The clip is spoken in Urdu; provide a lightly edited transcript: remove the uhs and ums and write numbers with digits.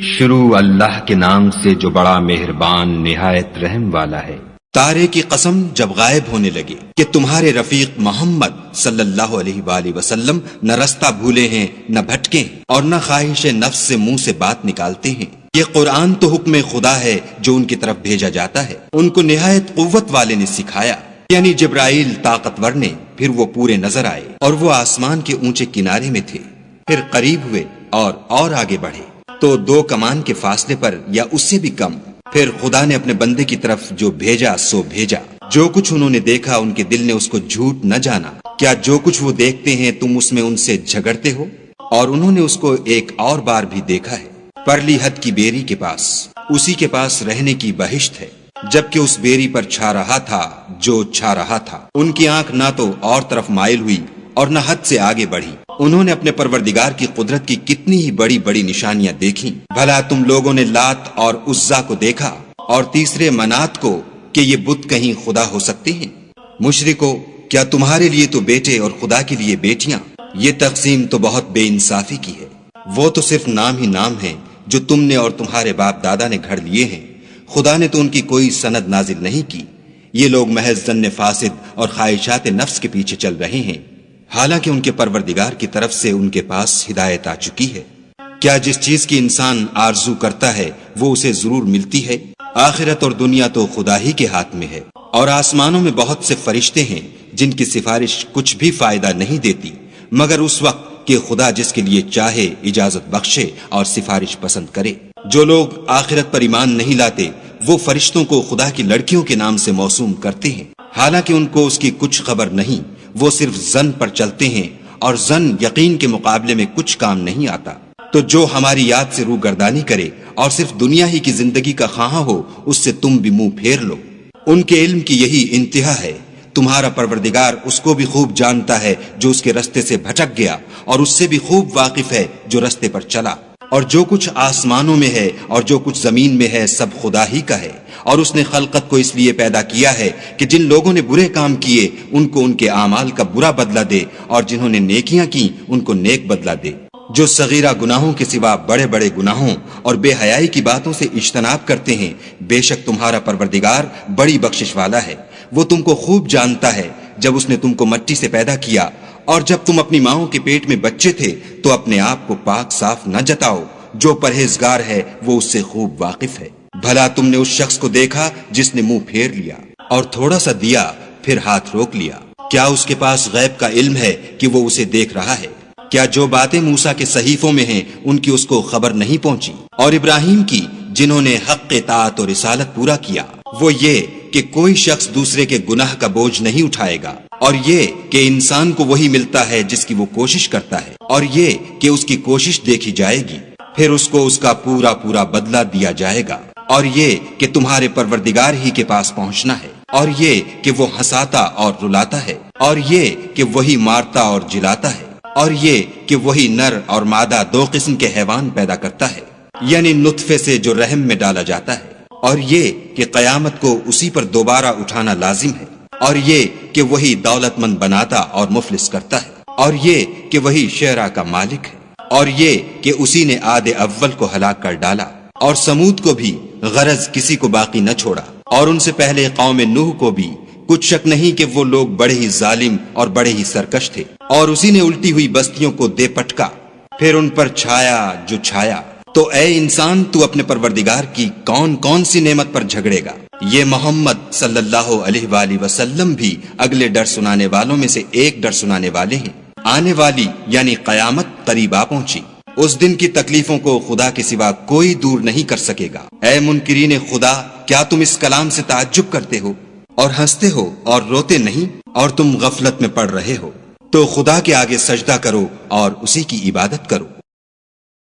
شروع اللہ کے نام سے جو بڑا مہربان نہایت رحم والا ہے۔ تارے کی قسم جب غائب ہونے لگے کہ تمہارے رفیق محمد صلی اللہ علیہ وآلہ وسلم نہ رستہ بھولے ہیں نہ بھٹکے اور نہ خواہش نفس سے منہ سے بات نکالتے ہیں۔ یہ قرآن تو حکم خدا ہے جو ان کی طرف بھیجا جاتا ہے۔ ان کو نہایت قوت والے نے سکھایا، یعنی جبرائیل طاقتور نے۔ پھر وہ پورے نظر آئے اور وہ آسمان کے اونچے کنارے میں تھے۔ پھر قریب ہوئے اور آگے بڑھے تو 2 کمان کے فاصلے پر یا اس سے بھی کم۔ پھر خدا نے اپنے بندے کی طرف جو بھیجا سو بھیجا۔ جو کچھ انہوں نے دیکھا ان کے دل نے اس کو جھوٹ نہ جانا۔ کیا جو کچھ وہ دیکھتے ہیں تم اس میں ان سے جھگڑتے ہو؟ اور انہوں نے اس کو ایک اور بار بھی دیکھا ہے، پرلی حد کی بیری کے پاس، اسی کے پاس رہنے کی بہشت ہے، جبکہ اس بیری پر چھا رہا تھا جو چھا رہا تھا۔ ان کی آنکھ نہ تو اور طرف مائل ہوئی اور نہ حد سے آگے بڑھی۔ انہوں نے اپنے پروردگار کی قدرت کی کتنی ہی بڑی بڑی نشانیاں دیکھیں۔ بھلا تم لوگوں نے لات اور عزا کو دیکھا اور تیسرے منات کو کہ یہ بت کہیں خدا ہو سکتے ہیں؟ مشرکو، کیا تمہارے لیے تو بیٹے اور خدا کے لیے بیٹیاں؟ یہ تقسیم تو بہت بے انصافی کی ہے۔ وہ تو صرف نام ہی نام ہیں جو تم نے اور تمہارے باپ دادا نے گھڑ لیے ہیں۔ خدا نے تو ان کی کوئی سند نازل نہیں کی۔ یہ لوگ محض ظن فاسد اور خواہشات نفس کے پیچھے چل رہے ہیں، حالانکہ ان کے پروردگار کی طرف سے ان کے پاس ہدایت آ چکی ہے۔ کیا جس چیز کی انسان آرزو کرتا ہے وہ اسے ضرور ملتی ہے؟ آخرت اور دنیا تو خدا ہی کے ہاتھ میں ہے، اور آسمانوں میں بہت سے فرشتے ہیں جن کی سفارش کچھ بھی فائدہ نہیں دیتی مگر اس وقت کہ خدا جس کے لیے چاہے اجازت بخشے اور سفارش پسند کرے۔ جو لوگ آخرت پر ایمان نہیں لاتے وہ فرشتوں کو خدا کی لڑکیوں کے نام سے موسوم کرتے ہیں، حالانکہ ان کو اس کی کچھ خبر نہیں۔ وہ صرف ظن پر چلتے ہیں اور ظن یقین کے مقابلے میں کچھ کام نہیں آتا۔ تو جو ہماری یاد سے روگردانی کرے اور صرف دنیا ہی کی زندگی کا خواہاں ہو اس سے تم بھی منہ پھیر لو۔ ان کے علم کی یہی انتہا ہے۔ تمہارا پروردگار اس کو بھی خوب جانتا ہے جو اس کے رستے سے بھٹک گیا، اور اس سے بھی خوب واقف ہے جو رستے پر چلا۔ اور جو کچھ آسمانوں میں ہے اور جو کچھ زمین میں ہے سب خدا ہی کا ہے، اور اس نے خلقت کو اس لیے پیدا کیا ہے کہ جن لوگوں نے برے کام کیے ان کو ان کے اعمال کا برا بدلہ دے، اور جنہوں نے نیکیاں کی ان کو نیک بدلہ دے۔ جو صغیرہ گناہوں کے سوا بڑے بڑے گناہوں اور بے حیائی کی باتوں سے اجتناب کرتے ہیں، بے شک تمہارا پروردگار بڑی بخشش والا ہے۔ وہ تم کو خوب جانتا ہے۔ جب اس نے تم کو مٹی سے پیدا کیا اور جب تم اپنی ماؤں کے پیٹ میں بچے تھے تو اپنے آپ کو پاک صاف نہ جتاؤ۔ جو پرہیزگار ہے وہ اس سے خوب واقف ہے۔ بھلا تم نے اس شخص کو دیکھا جس نے منہ پھیر لیا اور تھوڑا سا دیا پھر ہاتھ روک لیا؟ کیا اس کے پاس غیب کا علم ہے کہ وہ اسے دیکھ رہا ہے؟ کیا جو باتیں موسیٰ کے صحیفوں میں ہیں ان کی اس کو خبر نہیں پہنچی؟ اور ابراہیم کی جنہوں نے حق اطاعت اور رسالت پورا کیا، وہ یہ کہ کوئی شخص دوسرے کے گناہ کا بوجھ نہیں اٹھائے گا، اور یہ کہ انسان کو وہی ملتا ہے جس کی وہ کوشش کرتا ہے، اور یہ کہ اس کی کوشش دیکھی جائے گی، پھر اس کو اس کا پورا پورا بدلہ دیا جائے گا، اور یہ کہ تمہارے پروردگار ہی کے پاس پہنچنا ہے، اور یہ کہ وہ ہنساتا اور رلاتا ہے، اور یہ کہ وہی مارتا اور جلاتا ہے، اور یہ کہ وہی نر اور مادہ 2 قسم کے حیوان پیدا کرتا ہے، یعنی نطفے سے جو رحم میں ڈالا جاتا ہے، اور یہ کہ قیامت کو اسی پر دوبارہ اٹھانا لازم ہے، اور یہ کہ وہی دولت مند بناتا اور مفلس کرتا ہے، اور یہ کہ وہی شعرا کا مالک ہے، اور یہ کہ اسی نے عاد اول کو ہلاک کر ڈالا، اور سمود کو بھی غرض کسی کو باقی نہ چھوڑا، اور ان سے پہلے قوم نوح کو بھی۔ کچھ شک نہیں کہ وہ لوگ بڑے ہی ظالم اور بڑے ہی سرکش تھے، اور اسی نے الٹی ہوئی بستیوں کو دے پٹکا، پھر ان پر چھایا جو چھایا۔ تو اے انسان، تو اپنے پروردگار کی کون کون سی نعمت پر جھگڑے گا؟ یہ محمد صلی اللہ علیہ وآلہ وسلم بھی اگلے ڈر سنانے والوں میں سے ایک ڈر سنانے والے ہیں۔ آنے والی یعنی قیامت قریب آ پہنچی۔ اس دن کی تکلیفوں کو خدا کے سوا کوئی دور نہیں کر سکے گا۔ اے منکرین خدا، کیا تم اس کلام سے تعجب کرتے ہو اور ہنستے ہو اور روتے نہیں، اور تم غفلت میں پڑ رہے ہو؟ تو خدا کے آگے سجدہ کرو اور اسی کی عبادت کرو۔